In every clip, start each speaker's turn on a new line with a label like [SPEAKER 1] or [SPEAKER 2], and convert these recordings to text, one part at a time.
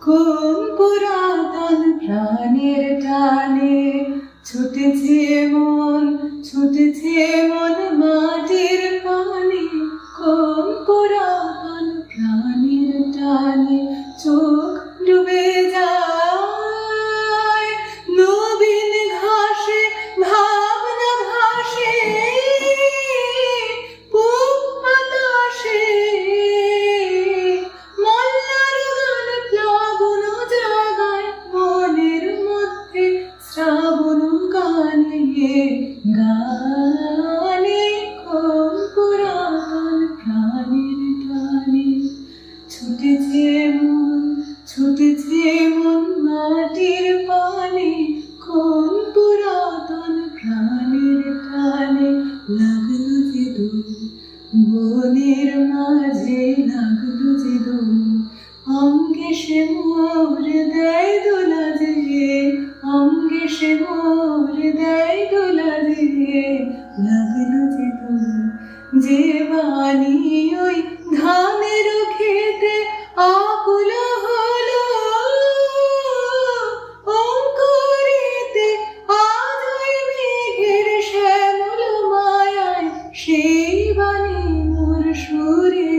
[SPEAKER 1] কোন পুরাতন প্রাণের টানে ছুটেছে মন মাটির পানে। কোন পুরাতন প্রাণের টানে চোখ ডুবে যায় নবীন ঘাসে, ভাবনা ভাসে পূব বাতাসে। মল্লার গান প্লাবন জাগায় মনের মধ্যে, শ্রাবণ গানে গানে। কোন পুরাতন প্রাণের টানে ছুটেছে মন মাটির পানে। কোন পুরাতন প্রাণের টানে লাগলো যে দোল বনের মাঝে, লাগলো যে দোল অঙ্গে সে মোর দেয় দোলা যে, অঙ্গে সে মোর দেয় দোলা যে। লাগলো যে দোল যে বাণী ওই ধানের খেতে আকুল হলো অঙ্কুরিতে আজ ওই মেঘের শ্যামল মায়ায়। সেই বাণী মোর সুরে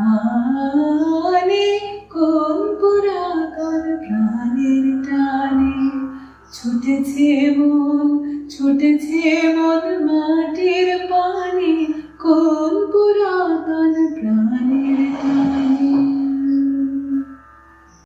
[SPEAKER 1] আনে কোন পুরাতন প্রাণের টানে ছুটেছে মন মাটির পানে। কোন পুরাতন প্রাণের টানে।